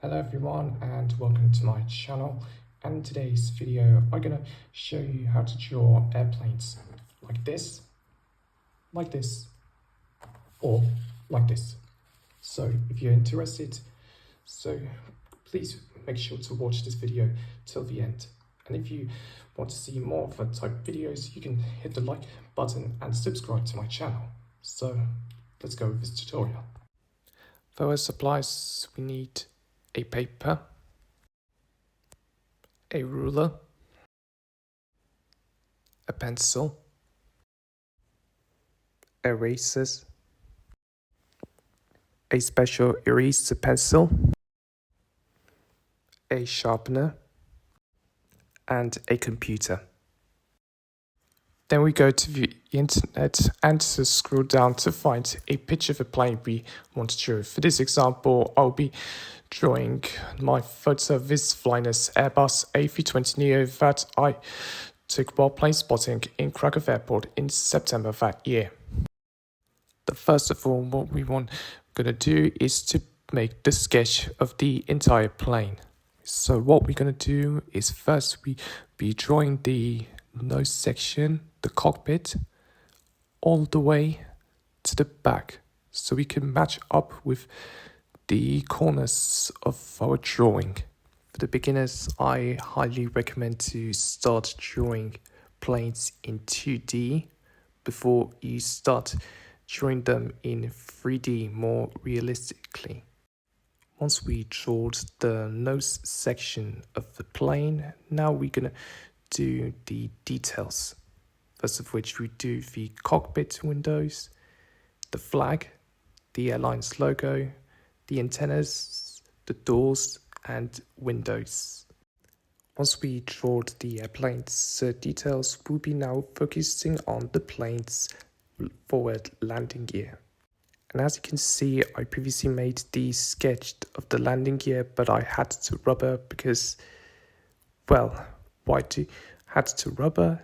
Hello everyone and welcome to my channel. And in today's video I'm gonna show you how to draw airplanes like this, or like this. So if you're interested, please make sure to watch this video till the end. And if you want to see more of that type of videos, you can hit the like button and subscribe to my channel. So let's go with this tutorial. For our supplies, we need a paper, a ruler, a pencil, erasers, a special eraser pencil, a sharpener, and a computer. Then we go to the internet and to scroll down to find a picture of a plane we want to draw. For this example, I'll be drawing my photo of this flying Airbus A320neo that I took while plane spotting in Krakow Airport in September that year. The first of all, what we want gonna do is to make the sketch of the entire plane. So what we're gonna do is first we be drawing the nose section, the cockpit, all the way to the back, so we can match up with the corners of our drawing. For the beginners, I highly recommend to start drawing planes in 2D before you start drawing them in 3D more realistically. Once we drawed the nose section of the plane, now we're gonna do the details. First of which we do the cockpit windows, the flag, the airline's logo, the antennas, the doors and windows. Once we drawed the airplane's details, we'll be now focusing on the plane's forward landing gear. And as you can see, I previously made the sketch of the landing gear, but I had to rubber because, well, why I had to rubber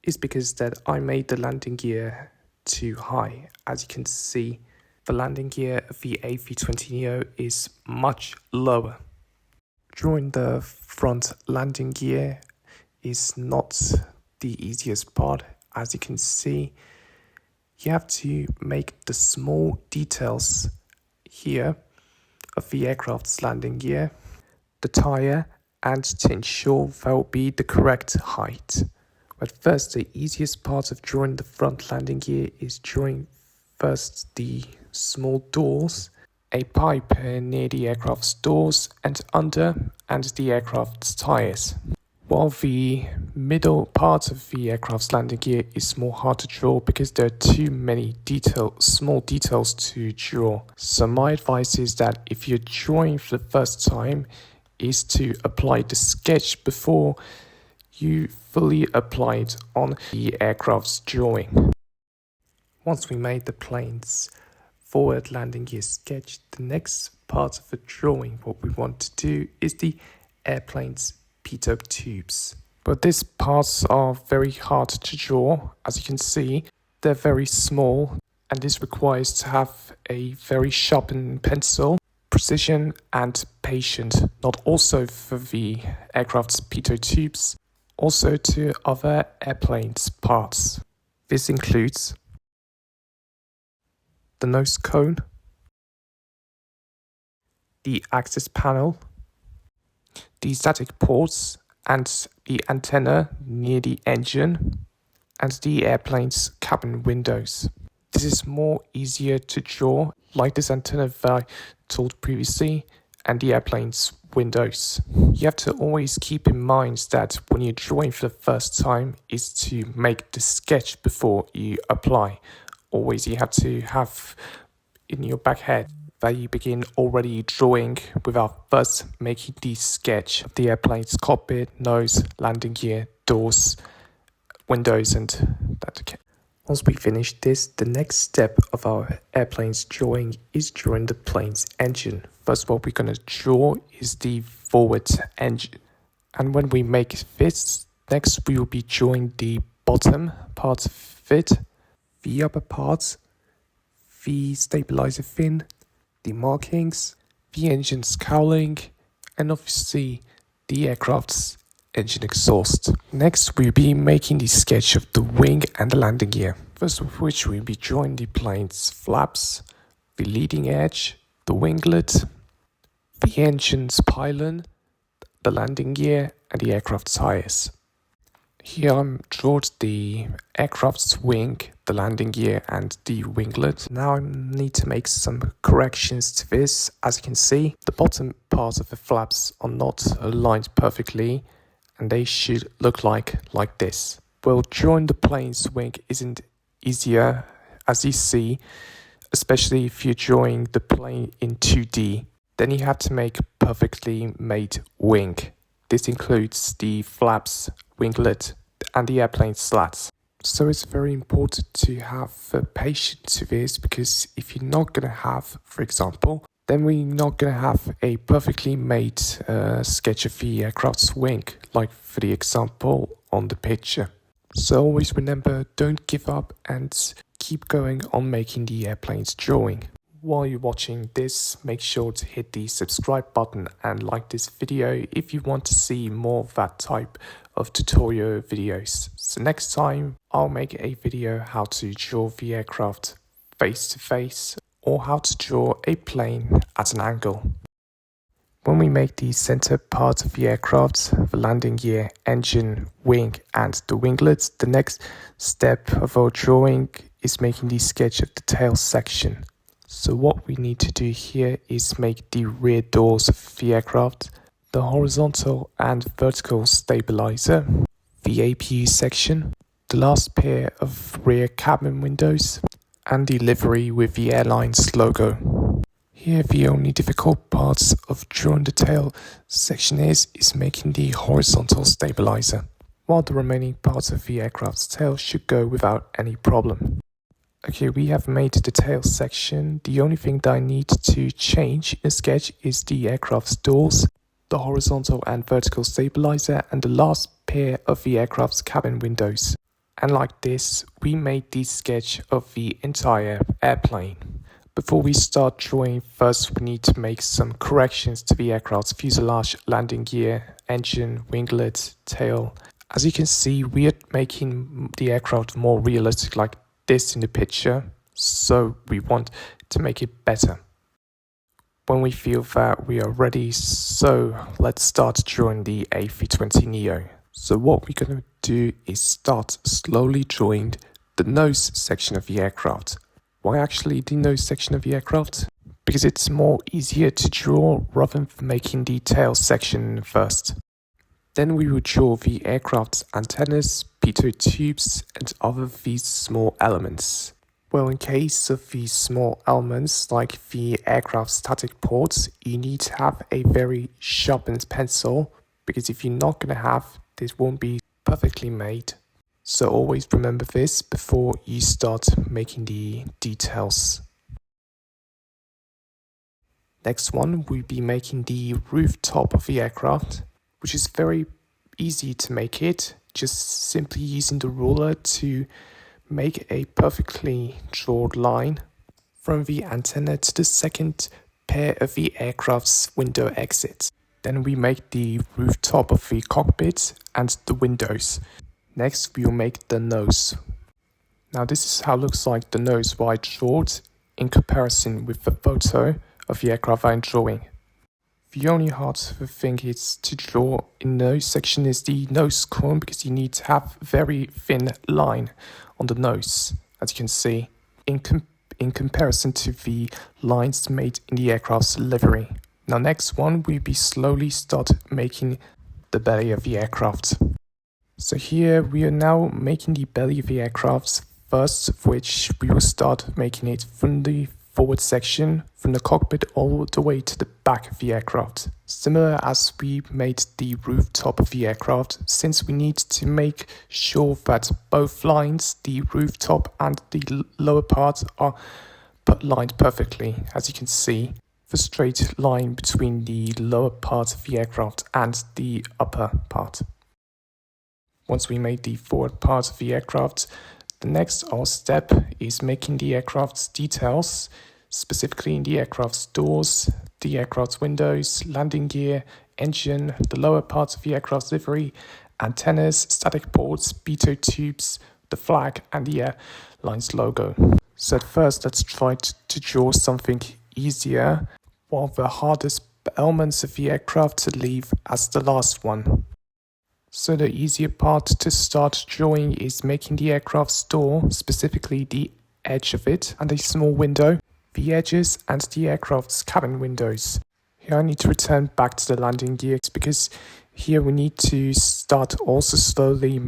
is because that I made the landing gear too high. As you can see, the landing gear of the A320neo is much lower. Drawing the front landing gear is not the easiest part. As you can see, you have to make the small details here of the aircraft's landing gear, the tire, and to ensure there will be the correct height. But first, the easiest part of drawing the front landing gear is drawing first the small doors, a pipe near the aircraft's doors and under, and the aircraft's tires. While the middle part of the aircraft's landing gear is more hard to draw because there are too many small details to draw. So my advice is that if you're drawing for the first time, is to apply the sketch before you fully apply it on the aircraft's drawing. Once we made the plane's forward landing gear sketch, the next part of the drawing, what we want to do is the airplane's pitot tubes. But these parts are very hard to draw. As you can see, they're very small, and this requires to have a very sharpened pencil, precision and patience, not also for the aircraft's pitot tubes, also to other airplanes parts. This includes the nose cone, the access panel, the static ports and the antenna near the engine, and the airplane's cabin windows. This is more easier to draw, like this antenna that I told previously, and the airplane's windows. You have to always keep in mind that when you're drawing for the first time is to make the sketch before you apply. Always you have to have in your back head that you begin already drawing without first making the sketch of the airplane's cockpit, nose, landing gear, doors, windows and that. Okay. Once we finish this, the next step of our airplane's drawing is drawing the plane's engine. First, what we're going to draw is the forward engine. And when we make this, next we will be drawing the bottom part of it, the upper parts, the stabilizer fin, the markings, the engine's cowling, and obviously the aircraft's engine exhaust. Next, we'll be making the sketch of the wing and the landing gear. First of which we'll be drawing the plane's flaps, the leading edge, the winglet, the engine's pylon, the landing gear, and the aircraft tires. Here I'm drawn the aircraft's wing, the landing gear, and the winglet. Now I need to make some corrections to this. As you can see, the bottom part of the flaps are not aligned perfectly, and they should look like this. Well, drawing the plane's wing isn't easier, as you see, especially if you're drawing the plane in 2D. Then you have to make a perfectly made wing. This includes the flaps, winglet, and the airplane slats. So it's very important to have patience with this, because if you're not going to have, for example, then we're not going to have a perfectly made sketch of the aircraft's wing, like for the example on the picture. So always remember, don't give up and keep going on making the airplane's drawing. While you're watching this, make sure to hit the subscribe button and like this video if you want to see more of that type of tutorial videos. So next time, I'll make a video how to draw the aircraft face to face, or how to draw a plane at an angle. When we make the center part of the aircraft, the landing gear, engine, wing, and the winglets, the next step of our drawing is making the sketch of the tail section. So what we need to do here is make the rear doors of the aircraft, the horizontal and vertical stabilizer, the APU section, the last pair of rear cabin windows, and the livery with the airline's logo. Here the only difficult parts of drawing the tail section is making the horizontal stabilizer, while the remaining parts of the aircraft's tail should go without any problem. Okay, we have made the tail section. The only thing that I need to change in the sketch is the aircraft's doors, the horizontal and vertical stabilizer, and the last pair of the aircraft's cabin windows. And like this, we made the sketch of the entire airplane. Before we start drawing, first we need to make some corrections to the aircraft's fuselage, landing gear, engine, winglet, tail. As you can see, we are making the aircraft more realistic like this in the picture, so we want to make it better. When we feel that we are ready, so let's start drawing the A320neo. So what we're going to do is start slowly drawing the nose section of the aircraft. Why actually the nose section of the aircraft? Because it's more easier to draw rather than making the tail section first. Then we will draw the aircraft's antennas, pitot tubes, and other of these small elements. Well, in case of these small elements, like the aircraft's static ports, you need to have a very sharpened pencil, because if you're not going to have, this won't be perfectly made. So always remember this before you start making the details. Next one, we'll be making the rooftop of the aircraft, which is very easy to make it, just simply using the ruler to make a perfectly drawn line from the antenna to the second pair of the aircraft's window exits. Then we make the rooftop of the cockpit and the windows. Next, we'll make the nose. Now this is how it looks like the nose wide short in comparison with the photo of the aircraft I'm drawing. The only hard thing is to draw in the nose section is the nose cone, because you need to have a very thin line on the nose, as you can see, in comparison to the lines made in the aircraft's livery. Now next one, we'll be slowly start making the belly of the aircraft. So here we are now making the belly of the aircraft, first of which we will start making it from the forward section, from the cockpit all the way to the back of the aircraft. Similar as we made the rooftop of the aircraft, since we need to make sure that both lines, the rooftop and the lower part, are lined perfectly. As you can see, the straight line between the lower part of the aircraft and the upper part. Once we made the forward part of the aircraft, the next step is making the aircraft's details, specifically in the aircraft's doors, the aircraft's windows, landing gear, engine, the lower parts of the aircraft's livery, antennas, static ports, pitot tubes, the flag, and the airline's logo. So at first, let's try to draw something easier, while the hardest elements of the aircraft to leave as the last one. So the easier part to start drawing is making the aircraft's door, specifically the edge of it, and a small window, the edges, and the aircraft's cabin windows. Here I need to return back to the landing gear because here we need to start also slowly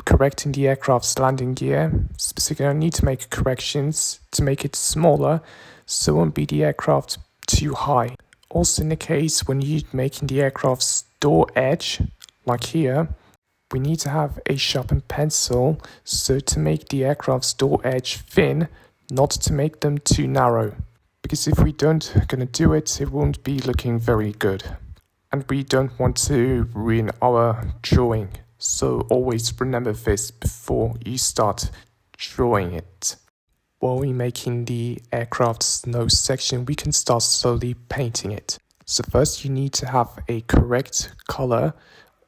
correcting the aircraft's landing gear. Specifically, I need to make corrections to make it smaller so it won't be the aircraft too high. Also in the case when you're making the aircraft's door edge, like here, we need to have a sharpened pencil so to make the aircraft's door edge thin, not to make them too narrow. Because if we don't gonna do it, it won't be looking very good. And we don't want to ruin our drawing. So always remember this before you start drawing it. While we're making the aircraft's nose section, we can start slowly painting it. So first you need to have a correct color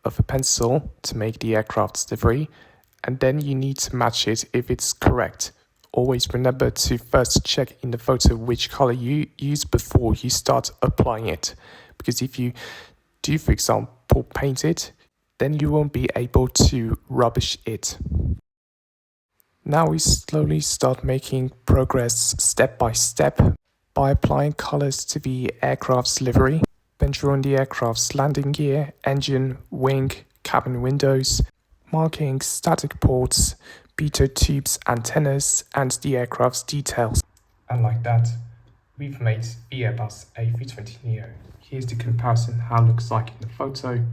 of a pencil to make the aircraft's livery, and then you need to match it if it's correct. Always remember to first check in the photo which color you use before you start applying it, because if you do, for example, paint it, then you won't be able to rubbish it. Now we slowly start making progress step by step by applying colors to the aircraft's livery, then drawing the aircraft's landing gear, engine, wing, cabin windows, marking static ports, pitot tubes, antennas, and the aircraft's details. And like that, we've made the Airbus A320neo. Here's the comparison, how it looks like in the photo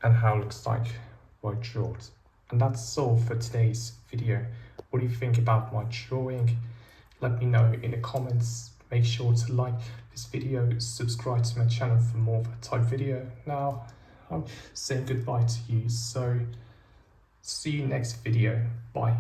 and how it looks like while drawn. And that's all for today's video. What do you think about my drawing? Let me know in the comments. Make sure to like this video, subscribe to my channel for more of that type video. Now, I'm saying goodbye to you, so see you next video. Bye.